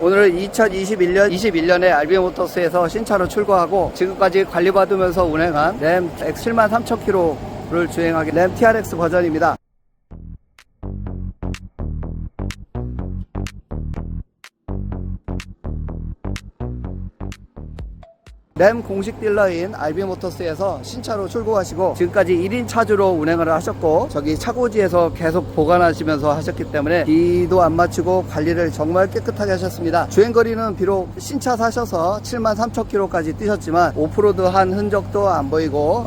오늘은 2021년에 RB모터스에서 신차로 출고하고 지금까지 관리받으면서 운행한 램 X73,000km를 주행하게 램 TRX 버전입니다. 램 공식 딜러인 RB모터스에서 신차로 출고하시고 지금까지 1인 차주로 운행을 하셨고 저기 차고지에서 계속 보관하시면서 하셨기 때문에 비도 안 맞추고 관리를 정말 깨끗하게 하셨습니다. 주행거리는 비록 신차 사셔서 73,000km까지 뛰셨지만 오프로드한 흔적도 안 보이고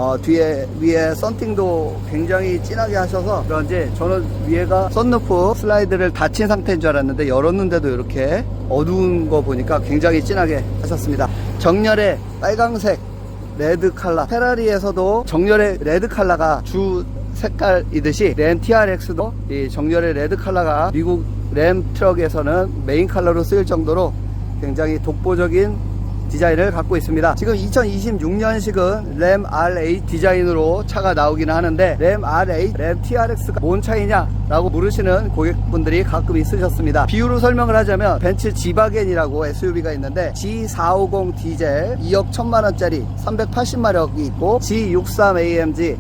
위에 썬팅도 굉장히 진하게 하셔서 그런지 저는 위에가 썬루프 슬라이드를 닫힌 상태인 줄 알았는데 열었는데도 이렇게 어두운 거 보니까 굉장히 진하게 하셨습니다. 정렬에 빨강색 레드 컬러, 페라리에서도 정렬의 레드 컬러가 주 색깔이듯이 램 TRX도 이 정렬의 레드 컬러가 미국 램 트럭에서는 메인 컬러로 쓰일 정도로 굉장히 독보적인 디자인을 갖고 있습니다. 지금 2026년식은 램 R8 디자인으로 차가 나오기는 하는데 램 R8, 램 TRX가 뭔 차이냐 라고 물으시는 고객분들이 가끔 있으셨습니다. 비유로 설명을 하자면 벤츠 G바겐이라고 SUV가 있는데 G450 디젤 2억 1000만원짜리 380마력이 있고 G63AMG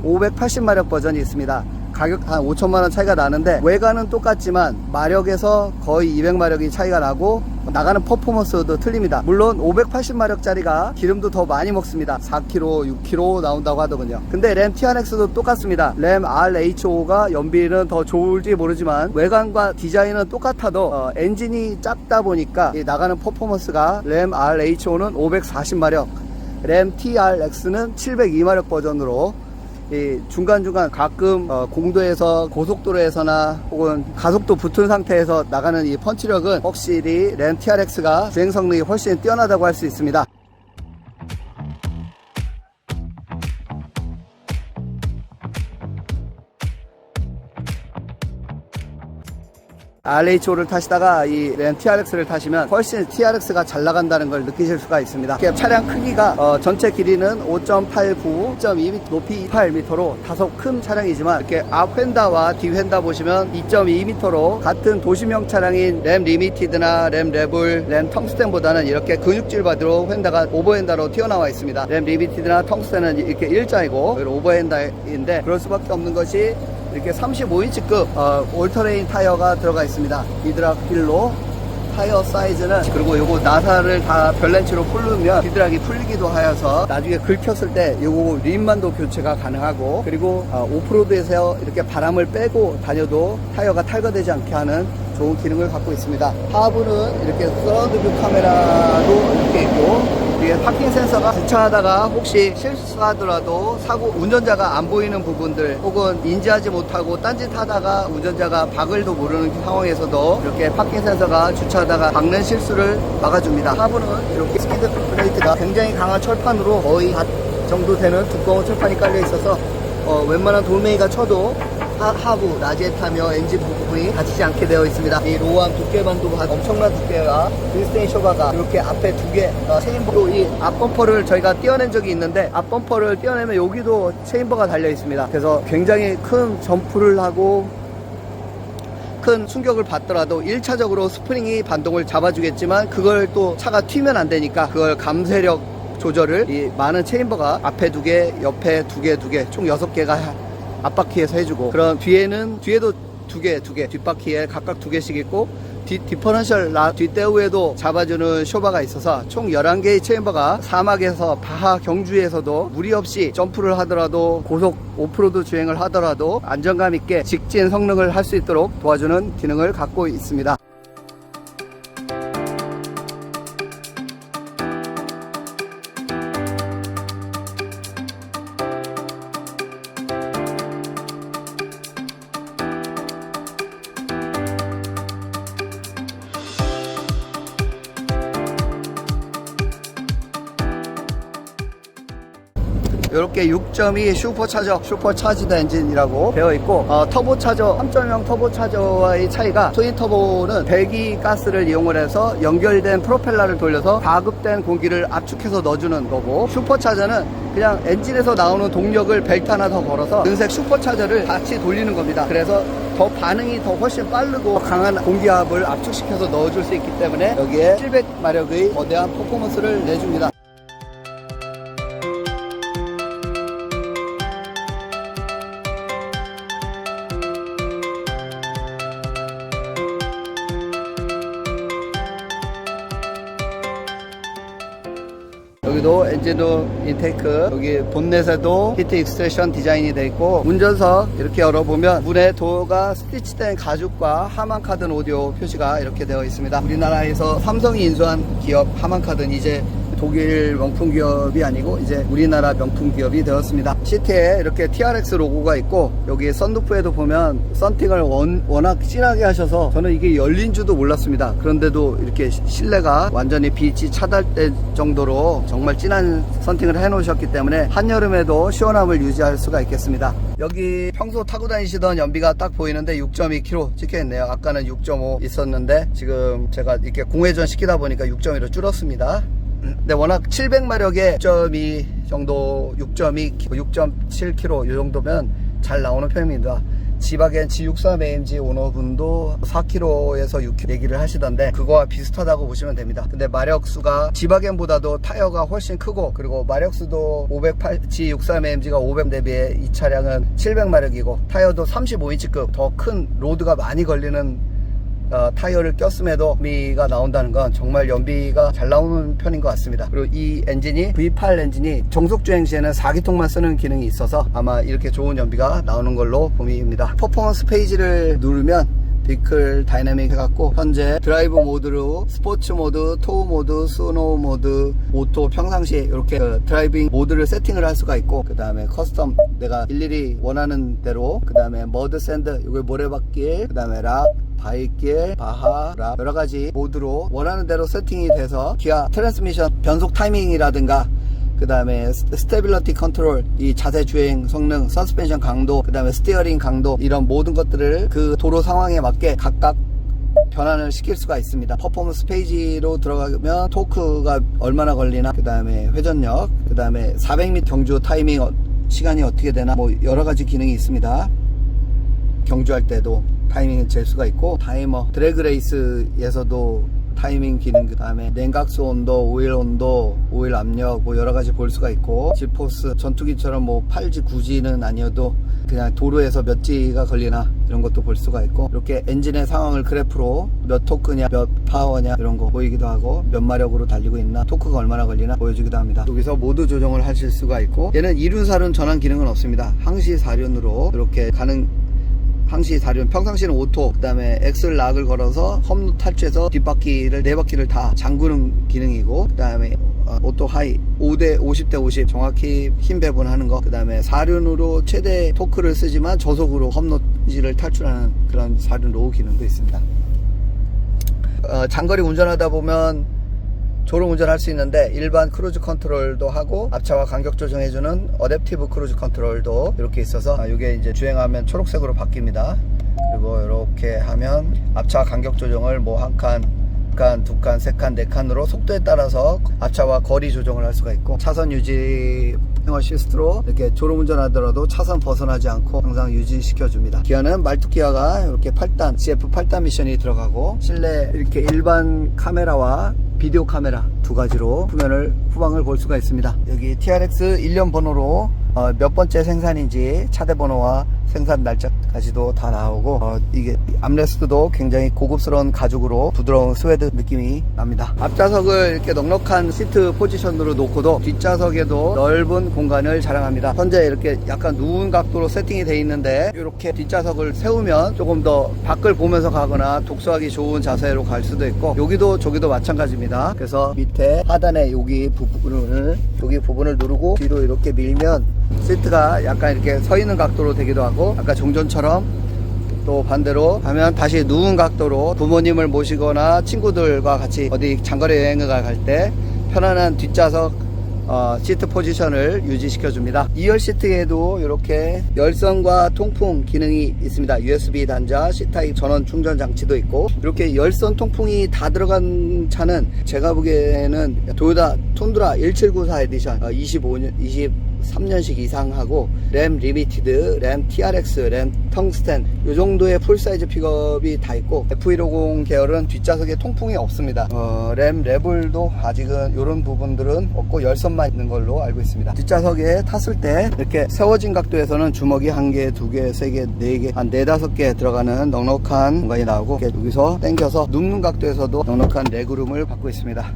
580마력 버전이 있습니다. 가격 한 5천만원 차이가 나는데 외관은 똑같지만 마력에서 거의 200마력이 차이가 나고 나가는 퍼포먼스도 틀립니다. 물론 580마력짜리가 기름도 더 많이 먹습니다. 4kg, 6kg 나온다고 하더군요. 근데 램 TRX도 똑같습니다. 램 RHO가 연비는 더 좋을지 모르지만 외관과 디자인은 똑같아도 엔진이 작다 보니까 나가는 퍼포먼스가 램 RHO는 540마력, 램 TRX는 702마력 버전으로 중간중간 가끔 공도에서 고속도로에서나 혹은 가속도 붙은 상태에서 나가는 이 펀치력은 확실히 램 TRX가 주행 성능이 훨씬 뛰어나다고 할 수 있습니다. RHO를 타시다가 이 램 TRX를 타시면 훨씬 TRX가 잘 나간다는 걸 느끼실 수가 있습니다. 차량 크기가 전체 길이는 5.89, 2.2m, 높이 8m로 다소 큰 차량이지만 이렇게 앞 휀다와 뒤 휀다 보시면 2.2m로 같은 도시명 차량인 램 리미티드나 램 레블, 램 텅스텐보다는 이렇게 근육질 바디로 휀다가 오버핸다로 튀어나와 있습니다. 램 리미티드나 텅스텐은 이렇게 일자이고 오버핸다인데 그럴 수밖에 없는 것이 이렇게 35인치급 올터레인 타이어가 들어가 있습니다. 미드락 휠로 타이어 사이즈는 그리고 요거 나사를 다 별렌치로 풀르면 미드락이 풀리기도 하여서 나중에 긁혔을 때 요거 림만도 교체가 가능하고 그리고 오프로드에서 이렇게 바람을 빼고 다녀도 타이어가 탈거되지 않게 하는 좋은 기능을 갖고 있습니다. 하부는 이렇게 서라운드 뷰 카메라도 이렇게 있고 뒤에 파킹 센서가 주차하다가 혹시 실수하더라도 운전자가 안 보이는 부분들 혹은 인지하지 못하고 딴짓하다가 운전자가 박을도 모르는 상황에서도 이렇게 파킹 센서가 주차하다가 박는 실수를 막아줍니다. 하부는 이렇게 스피드 플레이트가 굉장히 강한 철판으로 거의 밭 정도 되는 두꺼운 철판이 깔려 있어서 웬만한 돌멩이가 쳐도 하부, 라지에 타며 엔진 부분이 다치지 않게 되어 있습니다. 이 로우암 두께만도 엄청난 두께와 윈스테인 쇼바가 이렇게 앞에 두 개 체인버로 이 앞범퍼를 저희가 떼어낸 적이 있는데 앞범퍼를 떼어내면 여기도 체인버가 달려 있습니다. 그래서 굉장히 큰 점프를 하고 큰 충격을 받더라도 1차적으로 스프링이 반동을 잡아주겠지만 그걸 또 차가 튀면 안 되니까 그걸 감쇄력 조절을 이 많은 체인버가 앞에 두 개, 옆에 두 개, 총 6개가 앞바퀴에서 해주고 그런 뒤에도 두 개 뒷바퀴에 각각 2개씩 있고 디퍼런셜 뒷대우에도 잡아주는 쇼바가 있어서 총 11개의 체인버가 사막에서 바하 경주에서도 무리 없이 점프를 하더라도 고속 오프로드 주행을 하더라도 안정감 있게 직진 성능을 할 수 있도록 도와주는 기능을 갖고 있습니다. 이렇게 6.2 슈퍼차저드 엔진이라고 되어 있고 터보차저 3.0 터보차저와의 차이가 트윈 터보는 배기 가스를 이용을 해서 연결된 프로펠러를 돌려서 가급된 공기를 압축해서 넣어주는 거고 슈퍼차저는 그냥 엔진에서 나오는 동력을 벨트 하나 더 걸어서 은색 슈퍼차저를 같이 돌리는 겁니다. 그래서 더 반응이 더 훨씬 빠르고 강한 공기압을 압축시켜서 넣어줄 수 있기 때문에 여기에 700마력의 거대한 퍼포먼스를 내줍니다. 여기도 엔진룸 인테이크, 여기 본넷에도 히트 익스트랙션 디자인이 되어 있고, 운전석 이렇게 열어보면 문의 도어가 스티치된 가죽과 하만카든 오디오 표시가 이렇게 되어 있습니다. 우리나라에서 삼성이 인수한 기업 하만카든, 이제 독일 명품 기업이 아니고 이제 우리나라 명품 기업이 되었습니다. 시트에 이렇게 TRX 로고가 있고, 여기 썬루프에도 보면 썬팅을 워낙 진하게 하셔서 저는 이게 열린 줄도 몰랐습니다. 그런데도 이렇게 실내가 완전히 빛이 차단될 정도로 정말 진한 썬팅을 해 놓으셨기 때문에 한여름에도 시원함을 유지할 수가 있겠습니다. 여기 평소 타고 다니시던 연비가 딱 보이는데 6.2km 찍혀 있네요. 아까는 6.5 있었는데 지금 제가 이렇게 공회전 시키다 보니까 6.2로 줄었습니다. 근데 워낙 700마력에 6.2 정도, 6.2, 6.7km 이 정도면 잘 나오는 편입니다. 지바겐 G63AMG 오너분도 4km에서 6km 얘기를 하시던데 그거와 비슷하다고 보시면 됩니다. 근데 마력수가 지바겐보다도 타이어가 훨씬 크고, 그리고 마력수도 G63AMG가 500 대비해 이 차량은 700마력이고 타이어도 35인치급 더 큰 로드가 많이 걸리는 타이어를 꼈음에도 연비가 나온다는 건 정말 연비가 잘 나오는 편인 것 같습니다. 그리고 이 엔진이 V8 엔진이 정속주행 시에는 4기통만 쓰는 기능이 있어서 아마 이렇게 좋은 연비가 나오는 걸로 보입니다. 퍼포먼스 페이지를 누르면 비클 다이내믹 해갖고 현재 드라이브 모드로 스포츠 모드, 토우 모드, 스노우 모드, 오토, 평상시 이렇게 드라이빙 모드를 세팅을 할 수가 있고, 그 다음에 커스텀 내가 일일이 원하는 대로, 그 다음에 머드 샌드, 이걸 모래밭길, 그 다음에 락, 바위길, 바하, 락, 여러가지 모드로 원하는 대로 세팅이 돼서 기아 트랜스미션 변속 타이밍이라든가, 그 다음에 스테빌러티 컨트롤, 이 자세 주행 성능, 서스펜션 강도, 그 다음에 스티어링 강도, 이런 모든 것들을 그 도로 상황에 맞게 각각 변환을 시킬 수가 있습니다. 퍼포먼스 페이지로 들어가면 토크가 얼마나 걸리나, 그 다음에 회전력, 그 다음에 400m 경주 타이밍 시간이 어떻게 되나, 뭐 여러가지 기능이 있습니다. 경주할 때도 타이밍을 잴 수가 있고, 타이머, 드래그 레이스에서도 타이밍 기능, 그 다음에 냉각수 온도, 오일 온도, 오일 압력, 뭐 여러가지 볼 수가 있고, G포스, 전투기처럼 뭐 8G, 9G는 아니어도 그냥 도로에서 몇 G가 걸리나 이런 것도 볼 수가 있고, 이렇게 엔진의 상황을 그래프로 몇 토크냐, 몇 파워냐 이런 거 보이기도 하고, 몇 마력으로 달리고 있나, 토크가 얼마나 걸리나 보여주기도 합니다. 여기서 모드 조정을 하실 수가 있고, 얘는 2륜, 4륜 전환 기능은 없습니다. 항시 4륜으로 이렇게 가는, 항시 4륜, 평상시는 오토, 그 다음에 엑셀 락을 걸어서 험로 탈취해서 뒷바퀴를 4바퀴를 다 잠그는 기능이고, 그 다음에 오토 하이 50대 50 정확히 힘 배분하는 거, 그 다음에 4륜으로 최대 토크를 쓰지만 저속으로 험로지를 탈출하는 그런 4륜 로우 기능도 있습니다. 장거리 운전하다 보면 졸음 운전할 수 있는데 일반 크루즈 컨트롤도 하고, 앞차와 간격 조정해주는 어댑티브 크루즈 컨트롤도 이렇게 있어서 이게 이제 주행하면 초록색으로 바뀝니다. 그리고 이렇게 하면 앞차 간격 조정을 뭐 한 칸, 두 칸, 세 칸, 네 칸으로 속도에 따라서 앞차와 거리 조정을 할 수가 있고, 차선 유지 어시스트로 이렇게 졸음 운전하더라도 차선 벗어나지 않고 항상 유지시켜 줍니다. 기아는 말뚝 기아가 이렇게 8단 CF 8단 미션이 들어가고, 실내 이렇게 일반 카메라와 비디오 카메라 두 가지로 후방을 볼 수가 있습니다. 여기 TRX 일련 번호로 몇 번째 생산인지 차대 번호와 생산 날짜까지도 다 나오고, 이게 암레스트도 굉장히 고급스러운 가죽으로 부드러운 스웨드 느낌이 납니다. 앞좌석을 이렇게 넉넉한 시트 포지션으로 놓고도 뒷좌석에도 넓은 공간을 자랑합니다. 현재 이렇게 약간 누운 각도로 세팅이 되어 있는데, 이렇게 뒷좌석을 세우면 조금 더 밖을 보면서 가거나 독서하기 좋은 자세로 갈 수도 있고, 여기도 저기도 마찬가지입니다. 그래서 밑에 하단에 여기 부분을 누르고 뒤로 이렇게 밀면 시트가 약간 이렇게 서 있는 각도로 되기도 하고, 아까 종전처럼 또 반대로 하면 다시 누운 각도로 부모님을 모시거나 친구들과 같이 어디 장거리 여행을 갈 때 편안한 뒷좌석 시트 포지션을 유지시켜 줍니다. 2열 시트에도 이렇게 열선과 통풍 기능이 있습니다. USB 단자, C타입 전원 충전 장치도 있고, 이렇게 열선 통풍이 다 들어간 차는 제가 보기에는 토요타 툰드라 1794 에디션 25년 3년식 이상 하고 램 리미티드, 램 TRX, 램 텅스텐 이 정도의 풀사이즈 픽업이 다 있고 F150 계열은 뒷좌석에 통풍이 없습니다. 램 레벨도 아직은 이런 부분들은 없고 열선만 있는 걸로 알고 있습니다. 뒷좌석에 탔을 때 이렇게 세워진 각도에서는 주먹이 1개, 2개, 3개, 4개, 한 4, 5개 들어가는 넉넉한 공간이 나오고 여기서 당겨서 눕는 각도에서도 넉넉한 레그룸을 받고 있습니다.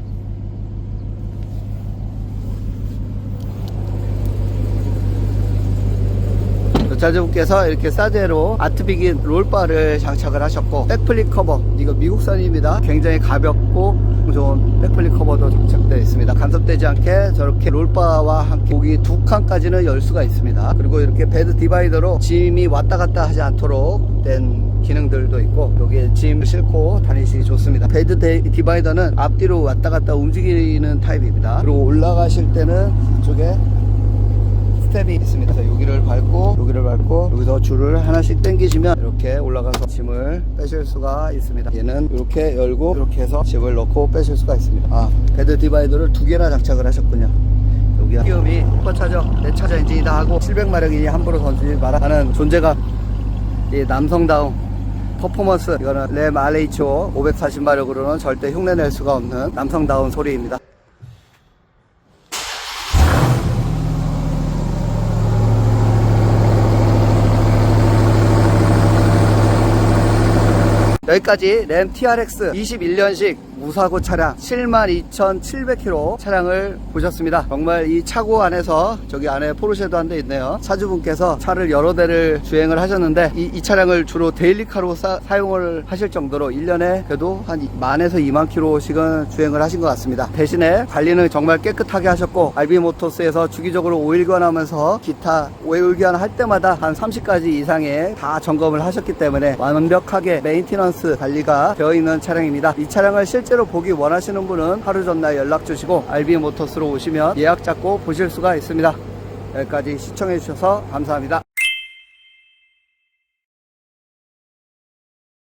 자주분께서 이렇게 사제로 아트비긴 롤바를 장착을 하셨고 백플립 커버, 이거 미국산입니다. 굉장히 가볍고 좋은 백플립 커버도 장착되어 있습니다. 간섭되지 않게 저렇게 롤바와 함께 보기 2칸까지는 열 수가 있습니다. 그리고 이렇게 베드 디바이더로 짐이 왔다 갔다 하지 않도록 된 기능들도 있고 여기에 짐 싣고 다니시기 좋습니다. 베드 디바이더는 앞뒤로 왔다 갔다 움직이는 타입입니다. 그리고 올라가실 때는 이쪽에 스텝이 있습니다. 여기를 밟고 여기서 줄을 하나씩 당기시면 이렇게 올라가서 짐을 빼실 수가 있습니다. 얘는 이렇게 열고 이렇게 해서 짐을 넣고 빼실 수가 있습니다. 베드 디바이더를 2개나 장착을 하셨군요. 여기 끼움이 슈퍼차저, 내차저 엔진이다 하고 700마력이니 함부로 던지지 마라 하는 존재감, 이 남성다움 퍼포먼스, 이거는 램 RHO 540마력으로는 절대 흉내낼 수가 없는 남성다운 소리입니다. 여기까지 램 TRX 21년식 무사고 차량 72,700km 차량을 보셨습니다. 정말 이 차고 안에서 저기 안에 포르쉐도 한 대 있네요. 차주분께서 차를 여러 대를 주행을 하셨는데 이 차량을 주로 데일리카로 사용을 하실 정도로 1년에 그래도 한 10,000에서 20,000km씩은 주행을 하신 것 같습니다. 대신에 관리는 정말 깨끗하게 하셨고 RB모터스에서 주기적으로 오일 교환하면서 기타 오일 교환할 때마다 한 30가지 이상의 다 점검을 하셨기 때문에 완벽하게 메인티넌스 관리가 되어 있는 차량입니다. 이 차량을 실제로 보기 원하시는 분은 하루 전날 연락 주시고 RB모터스로 오시면 예약 잡고 보실 수가 있습니다. 여기까지 시청해 주셔서 감사합니다.